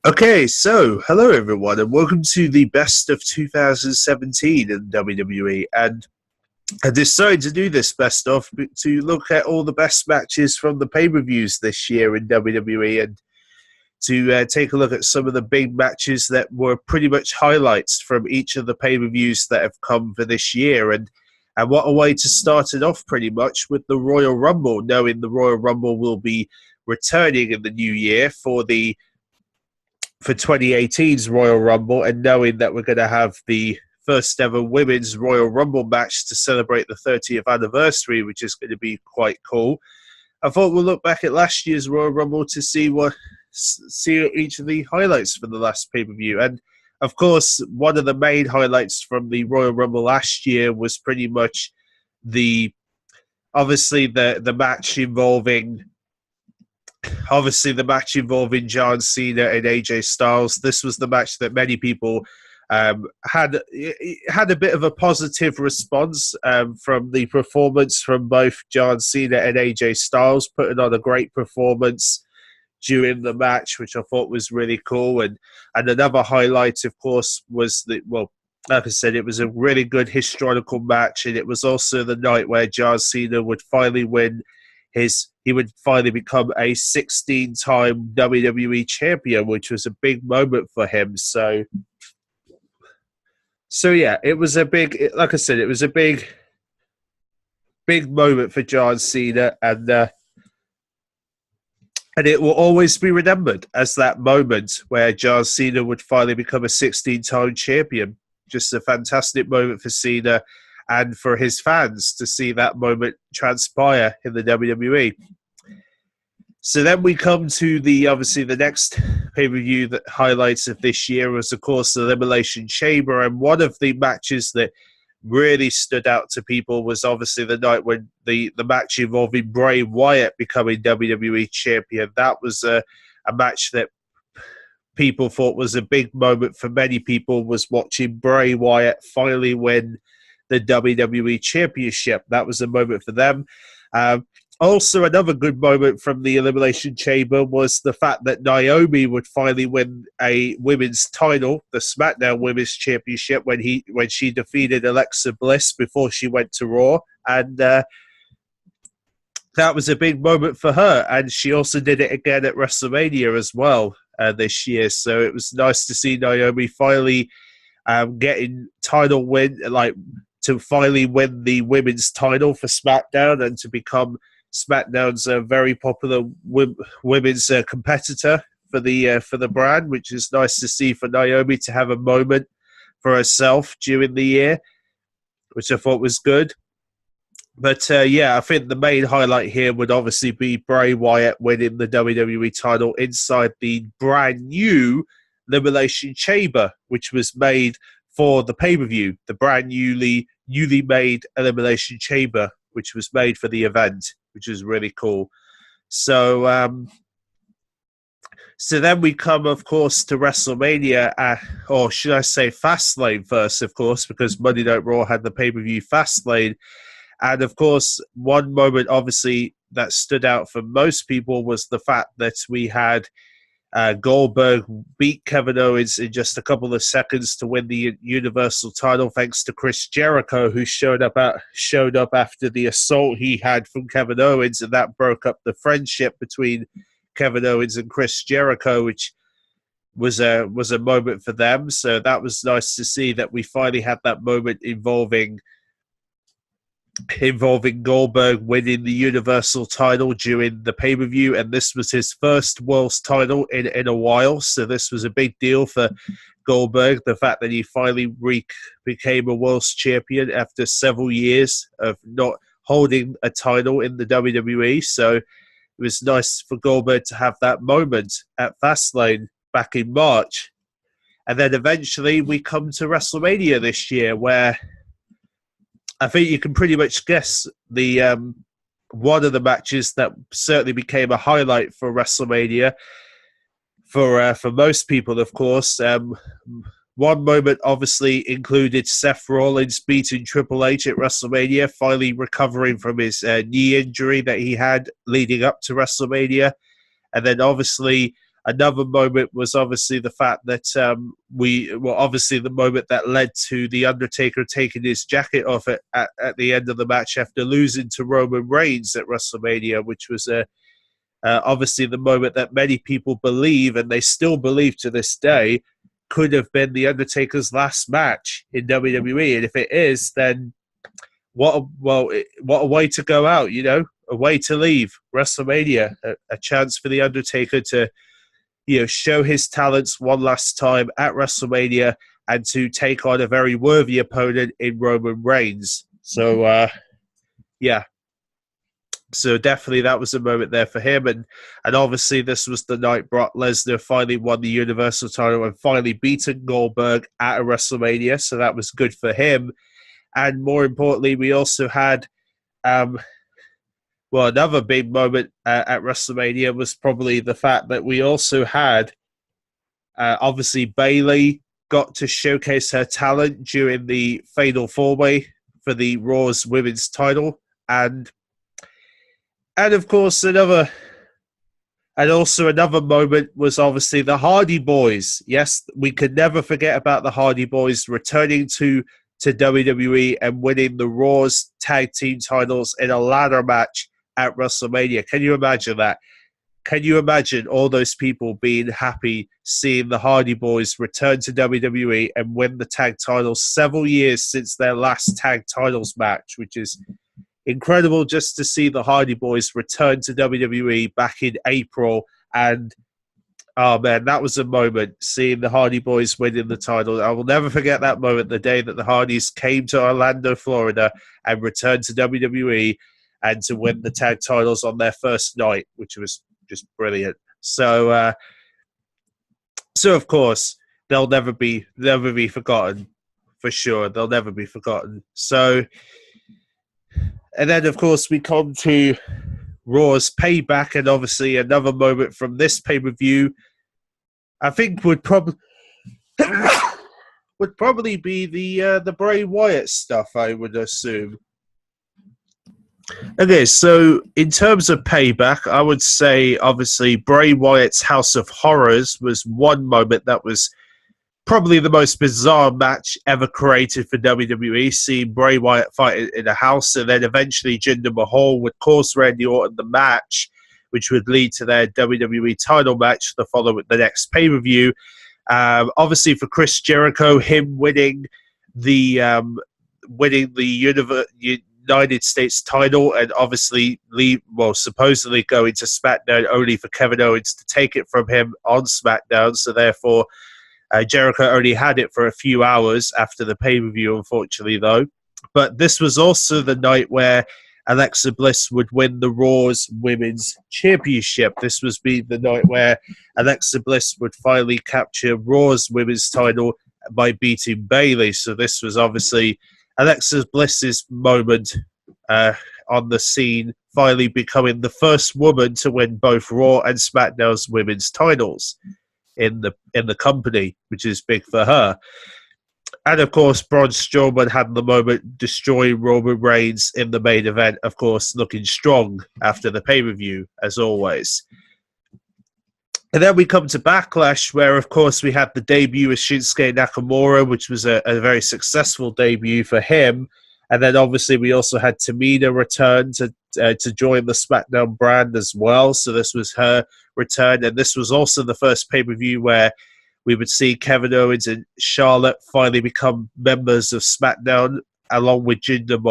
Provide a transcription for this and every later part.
Okay, so hello everyone, and welcome to the best of 2017 in WWE. And I decided to do this best of to look at all the best matches from the pay-per-views this year in WWE, and to take a look at some of the big matches that were pretty much highlights from each of the pay-per-views that have come for this year. And what a way to start it off, pretty much, with the Royal Rumble, knowing the Royal Rumble will be returning in the new year for 2018's Royal Rumble, and knowing that we're going to have the first ever women's Royal Rumble match to celebrate the 30th anniversary, which is going to be quite cool. I thought we'll look back at last year's Royal Rumble to see each of the highlights from the last pay-per-view. And of course, one of the main highlights from the Royal Rumble last year was pretty much the match involving John Cena and AJ Styles. This was the match that many people had a bit of a positive response from the performance from both John Cena and AJ Styles, putting on a great performance during the match, which I thought was really cool. And another highlight, of course, was like I said, it was a really good historical match, and it was also the night where John Cena would finally win he would finally become a 16-time WWE champion, which was a big moment for him. So yeah, it was a big, like I said, it was a big moment for John Cena, and it will always be remembered as that moment where John Cena would finally become a 16-time champion. Just a fantastic moment for Cena and for his fans to see that moment transpire in the WWE. So then we come to the next pay-per-view that highlights of this year was, of course, the Elimination Chamber. And one of the matches that really stood out to people was obviously the night when the match involving Bray Wyatt becoming WWE champion. That was a match that people thought was a big moment for many people, was watching Bray Wyatt finally win the WWE Championship. That was a moment for them. Also, another good moment from the Elimination Chamber was the fact that Naomi would finally win a women's title, the SmackDown Women's Championship, when she defeated Alexa Bliss before she went to Raw. And that was a big moment for her. And she also did it again at WrestleMania as well this year. So it was nice to see Naomi finally getting title win, to finally win the women's title for SmackDown and to become SmackDown's very popular women's competitor for the brand, which is nice to see for Naomi to have a moment for herself during the year, which I thought was good. But I think the main highlight here would obviously be Bray Wyatt winning the WWE title inside the brand new Elimination Chamber, which was made for the pay-per-view, the brand newly made Elimination Chamber, which was made for the event, which is really cool. So then we come, of course, to WrestleMania, or should I say Fastlane first, of course, because Monday Night Raw had the pay-per-view Fastlane. And, of course, one moment, obviously, that stood out for most people was the fact that we had Goldberg beat Kevin Owens in just a couple of seconds to win the Universal title, thanks to Chris Jericho, who showed up after the assault he had from Kevin Owens, and that broke up the friendship between Kevin Owens and Chris Jericho, which was a moment for them. So that was nice to see that we finally had that moment involving Goldberg winning the Universal title during the pay-per-view, and this was his first world's title in a while, so this was a big deal for Goldberg, the fact that he finally became a world's champion after several years of not holding a title in the WWE. So it was nice for Goldberg to have that moment at Fastlane back in March. And then eventually we come to WrestleMania this year, where I think you can pretty much guess the one of the matches that certainly became a highlight for WrestleMania for most people, of course. One moment obviously included Seth Rollins beating Triple H at WrestleMania, finally recovering from his knee injury that he had leading up to WrestleMania. And then obviously Another moment was obviously the fact that obviously the moment that led to The Undertaker taking his jacket off at the end of the match after losing to Roman Reigns at WrestleMania, which was obviously the moment that many people believe, and they still believe to this day, could have been The Undertaker's last match in WWE. And if it is, then what a way to go out, a way to leave WrestleMania, a chance for The Undertaker to show his talents one last time at WrestleMania and to take on a very worthy opponent in Roman Reigns. So, So definitely that was a moment there for him. And obviously this was the night Brock Lesnar finally won the Universal title and finally beaten Goldberg at a WrestleMania. So that was good for him. And more importantly, we also had, another big moment at WrestleMania was probably the fact that we also had, obviously, Bayley got to showcase her talent during the Fatal 4-Way for the Raw's Women's title. And of course, another moment was obviously the Hardy Boys. Yes, we could never forget about the Hardy Boys returning to WWE and winning the Raw's tag team titles in a ladder match at WrestleMania. Can you imagine that? Can you imagine all those people being happy seeing the Hardy Boys return to WWE and win the tag titles several years since their last tag titles match, which is incredible just to see the Hardy Boys return to WWE back in April. And oh man, that was a moment, seeing the Hardy Boys winning the title. I will never forget that moment, the day that the Hardys came to Orlando, Florida and returned to WWE and to win the tag titles on their first night, which was just brilliant. So of course, they'll never be forgotten, for sure. They'll never be forgotten. So, and then, of course, we come to Raw's Payback, and obviously another moment from this pay-per-view, I think would probably be the Bray Wyatt stuff, I would assume. Okay, so in terms of Payback, I would say, obviously, Bray Wyatt's House of Horrors was one moment that was probably the most bizarre match ever created for WWE, seeing Bray Wyatt fight in a house, and then eventually Jinder Mahal would cause Randy Orton the match, which would lead to their WWE title match the next pay-per-view. Obviously, for Chris Jericho, him winning the United States title and obviously supposedly going to SmackDown only for Kevin Owens to take it from him on SmackDown. So therefore, Jericho only had it for a few hours after the pay-per-view, unfortunately, though. But this was also the night where Alexa Bliss would win the Raw's Women's Championship. This was the night where Alexa Bliss would finally capture Raw's Women's title by beating Bayley. So this was obviously Alexa Bliss's moment on the scene, finally becoming the first woman to win both Raw and SmackDown's women's titles in the company, which is big for her. And of course, Braun Strowman had the moment destroying Roman Reigns in the main event, of course, looking strong after the pay-per-view, as always. And then we come to Backlash, where, of course, we had the debut of Shinsuke Nakamura, which was a very successful debut for him. And then, obviously, we also had Tamina return to join the SmackDown brand as well. So this was her return. And this was also the first pay-per-view where we would see Kevin Owens and Charlotte finally become members of SmackDown, along with Jinder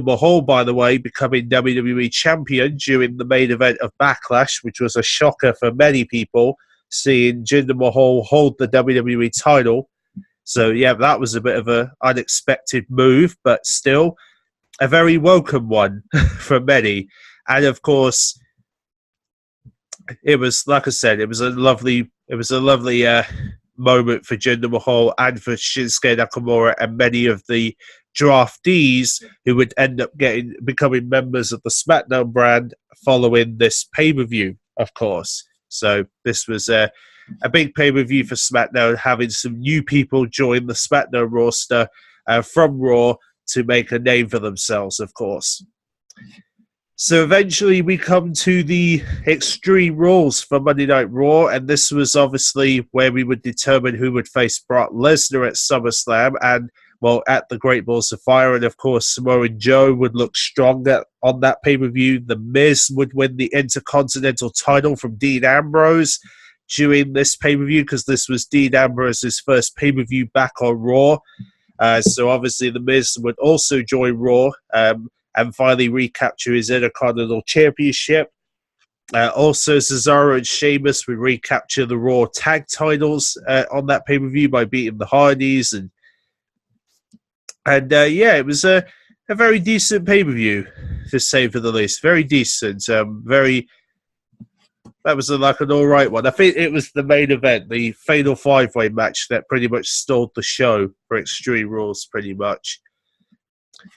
Mahal, by the way, becoming WWE champion during the main event of Backlash, which was a shocker for many people, seeing Jinder Mahal hold the WWE title. So, yeah, that was a bit of an unexpected move, but still a very welcome one for many. And, of course, it was, like I said, it was a lovely moment for Jinder Mahal and for Shinsuke Nakamura and many of the draftees who would end up becoming members of the SmackDown brand following this pay-per-view, of course. So this was a big pay-per-view for SmackDown, having some new people join the SmackDown roster from Raw to make a name for themselves, of course. So eventually we come to the Extreme Rules for Monday Night Raw, and this was obviously where we would determine who would face Brock Lesnar at SummerSlam and, well, at the Great Balls of Fire. And of course, Samoa Joe would look stronger on that pay-per-view. The Miz would win the Intercontinental title from Dean Ambrose during this pay-per-view, because this was Dean Ambrose's first pay-per-view back on Raw. So obviously the Miz would also join Raw and finally recapture his Intercontinental Championship. Also, Cesaro and Sheamus would recapture the Raw tag titles on that pay-per-view by beating the Hardys. And it was a very decent pay-per-view, to say for the least. Very decent. That was like an all right one. I think it was the main event, the Fatal 5-Way match, that pretty much stole the show for Extreme Rules, pretty much.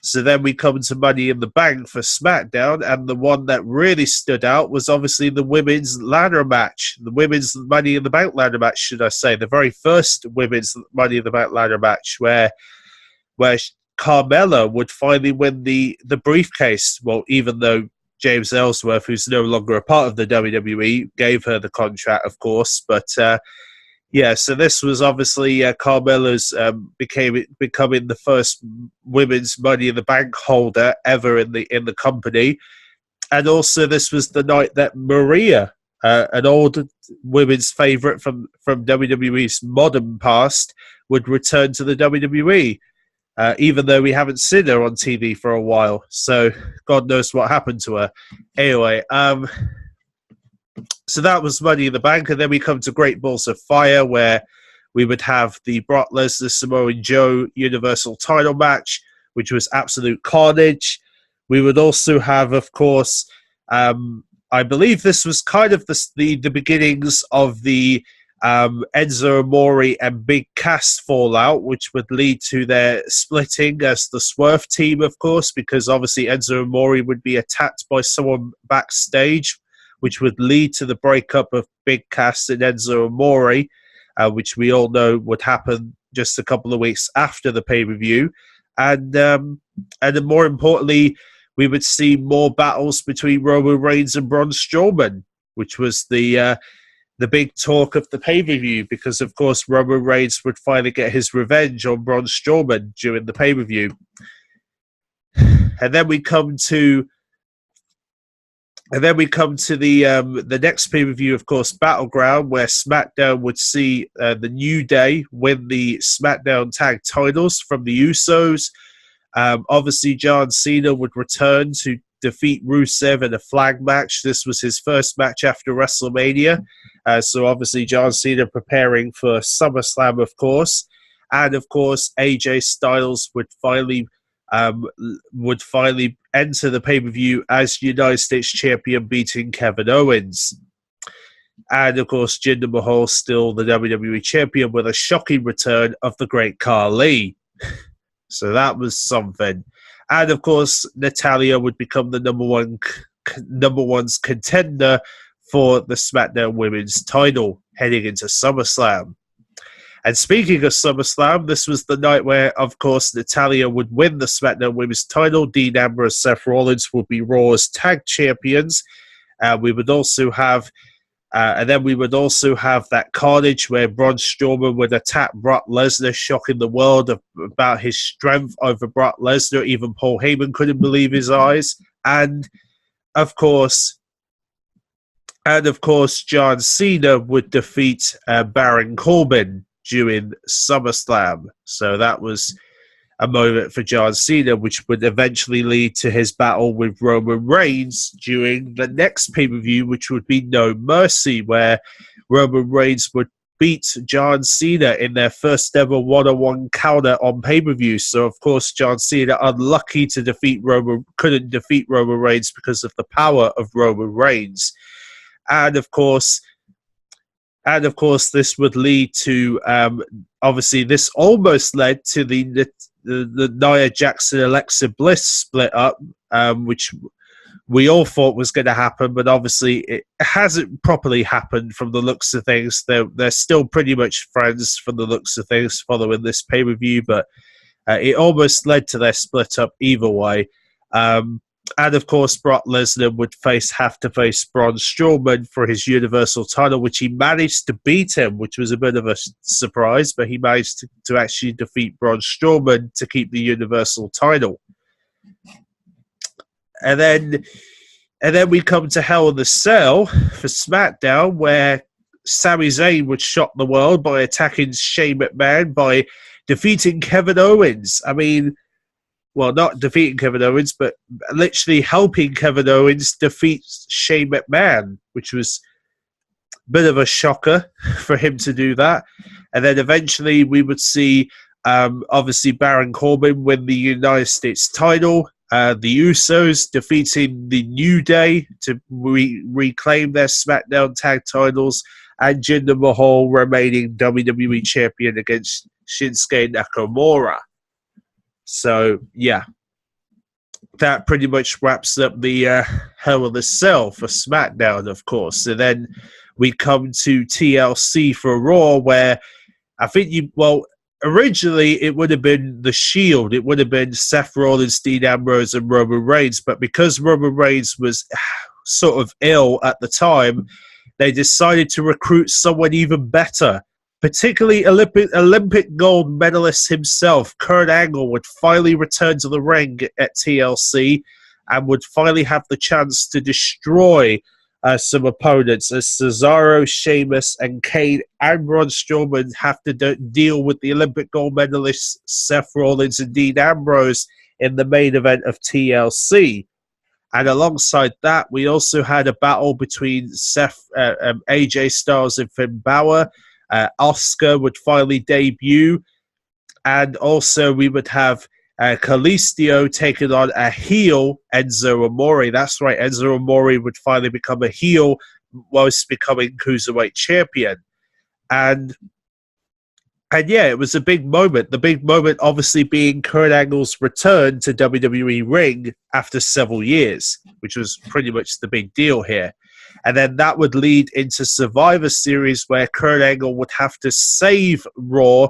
So then we come to Money in the Bank for SmackDown, and the one that really stood out was obviously the women's ladder match. The women's Money in the Bank ladder match, should I say. The very first women's Money in the Bank ladder match where Carmella would finally win the briefcase. Well, even though James Ellsworth, who's no longer a part of the WWE, gave her the contract, of course. But so this was obviously Carmella's becoming the first women's Money in the Bank holder ever in the company, and also this was the night that Maria, an old women's favorite from WWE's modern past, would return to the WWE. Even though we haven't seen her on TV for a while, so God knows what happened to her. Anyway, so that was Money in the Bank, and then we come to Great Balls of Fire, where we would have the Brock Lesnar Samoa Joe Universal title match, which was absolute carnage. We would also have, of course, I believe this was kind of the beginnings of the Enzo Amore and Big Cass fallout, which would lead to their splitting as the Swerve team, of course, because obviously Enzo Amore would be attacked by someone backstage, which would lead to the breakup of Big Cass and Enzo Amore, which we all know would happen just a couple of weeks after the pay-per-view. And more importantly, we would see more battles between Roman Reigns and Braun Strowman, which was the big talk of the pay-per-view, because, of course, Roman Reigns would finally get his revenge on Braun Strowman during the pay-per-view. And then we come to the next pay-per-view, of course, Battleground, where SmackDown would see the New Day win the SmackDown tag titles from the Usos. Obviously, John Cena would return to defeat Rusev in a flag match. This was his first match after WrestleMania. So obviously John Cena preparing for SummerSlam, of course. And of course, AJ Styles would finally enter the pay-per-view as United States Champion, beating Kevin Owens. And of course, Jinder Mahal still the WWE Champion, with a shocking return of the Great Khali. So that was something. And of course, Natalya would become the number one's contender for the SmackDown Women's title heading into SummerSlam. And speaking of SummerSlam, this was the night where, of course, Natalya would win the SmackDown Women's title. Dean Ambrose, Seth Rollins would be Raw's tag champions. We would also have that carnage where Braun Strowman would attack Brock Lesnar, shocking the world about his strength over Brock Lesnar. Even Paul Heyman couldn't believe his eyes. And of course, John Cena would defeat Baron Corbin during SummerSlam. So that was a moment for John Cena, which would eventually lead to his battle with Roman Reigns during the next pay-per-view, which would be No Mercy, where Roman Reigns would beat John Cena in their first ever one-on-one counter on pay-per-view. So, of course, John Cena, unlucky to couldn't defeat Roman Reigns because of the power of Roman Reigns. And of course, this would lead to, obviously, this almost led to the Nia Jackson Alexa Bliss split up, which we all thought was going to happen, but obviously it hasn't properly happened from the looks of things. They're still pretty much friends from the looks of things following this pay-per-view, but it almost led to their split up either way. And of course, Brock Lesnar would have to face Braun Strowman for his Universal title, which he managed to beat him, which was a bit of a surprise, but he managed to actually defeat Braun Strowman to keep the Universal title. And then we come to Hell in a Cell for SmackDown, where Sami Zayn would shock the world by attacking Shane McMahon by defeating Kevin Owens. I mean, well, not defeating Kevin Owens, but literally helping Kevin Owens defeat Shane McMahon, which was a bit of a shocker for him to do that. And then eventually we would see, obviously, Baron Corbin win the United States title. The Usos defeating the New Day to reclaim their SmackDown tag titles. And Jinder Mahal remaining WWE champion against Shinsuke Nakamura. So, yeah, that pretty much wraps up the Hell in a Cell for SmackDown, of course. And then we come to TLC for Raw, where I think originally it would have been The Shield. It would have been Seth Rollins, Dean Ambrose, and Roman Reigns. But because Roman Reigns was sort of ill at the time, they decided to recruit someone even better. Particularly Olympic gold medalist himself, Kurt Angle, would finally return to the ring at TLC and would finally have the chance to destroy some opponents as Cesaro, Sheamus, and Kane and Braun Strowman have to deal with the Olympic gold medalists Seth Rollins and Dean Ambrose in the main event of TLC. And alongside that, we also had a battle between AJ Styles and Finn Balor. Oscar would finally debut, and also we would have Kalisto taking on a heel Enzo Amore. That's right, Enzo Amore would finally become a heel whilst becoming Cruiserweight champion. And yeah, it was a big moment. The big moment obviously being Kurt Angle's return to WWE ring after several years, which was pretty much the big deal here. And then that would lead into Survivor Series, where Kurt Angle would have to save Raw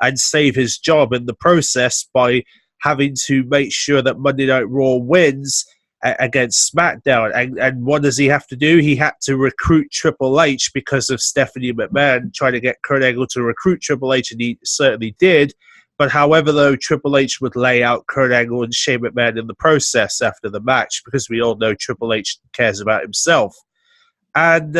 and save his job in the process by having to make sure that Monday Night Raw wins against SmackDown. And what does he have to do? He had to recruit Triple H because of Stephanie McMahon trying to get Kurt Angle to recruit Triple H, and he certainly did. But however, though, Triple H would lay out Kurt Angle and Shane McMahon in the process after the match, because we all know Triple H cares about himself. And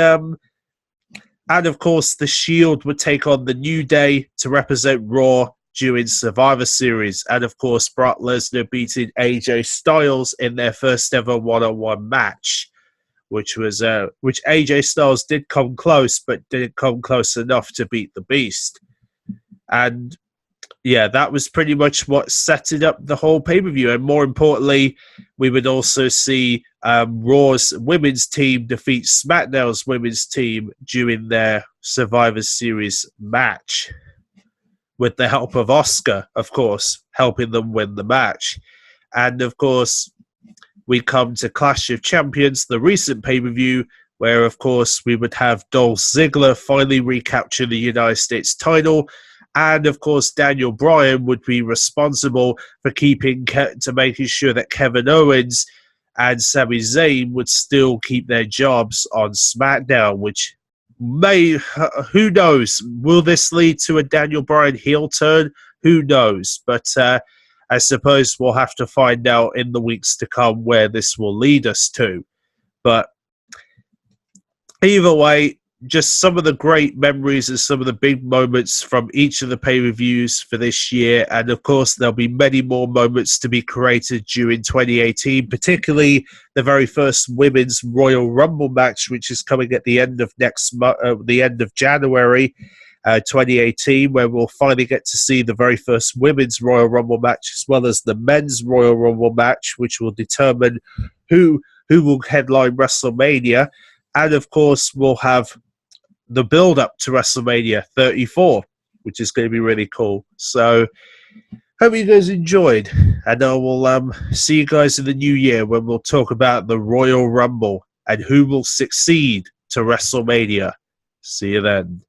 of course, The Shield would take on the New Day to represent Raw during Survivor Series. And of course, Brock Lesnar beating AJ Styles in their first ever one-on-one match, which AJ Styles did come close, but didn't come close enough to beat the Beast. And yeah, that was pretty much what set it up the whole pay-per-view. And more importantly, we would also see Raw's women's team defeat SmackDown's women's team during their Survivor Series match, with the help of Oscar, of course, helping them win the match. And of course, we come to Clash of Champions, the recent pay-per-view, where of course we would have Dolph Ziggler finally recapture the United States title. And, of course, Daniel Bryan would be responsible for making sure that Kevin Owens and Sami Zayn would still keep their jobs on SmackDown, which who knows? Will this lead to a Daniel Bryan heel turn? Who knows? But I suppose we'll have to find out in the weeks to come where this will lead us to. But either way, just some of the great memories and some of the big moments from each of the pay-per-views for this year. And of course, there'll be many more moments to be created during 2018, particularly the very first Women's Royal Rumble match, which is coming at the end of the end of January 2018, where we'll finally get to see the very first Women's Royal Rumble match, as well as the Men's Royal Rumble match, which will determine who will headline WrestleMania. And of course, we'll have the build-up to WrestleMania 34, which is going to be really cool. So, hope you guys enjoyed. And I will see you guys in the new year when we'll talk about the Royal Rumble and who will succeed to WrestleMania. See you then.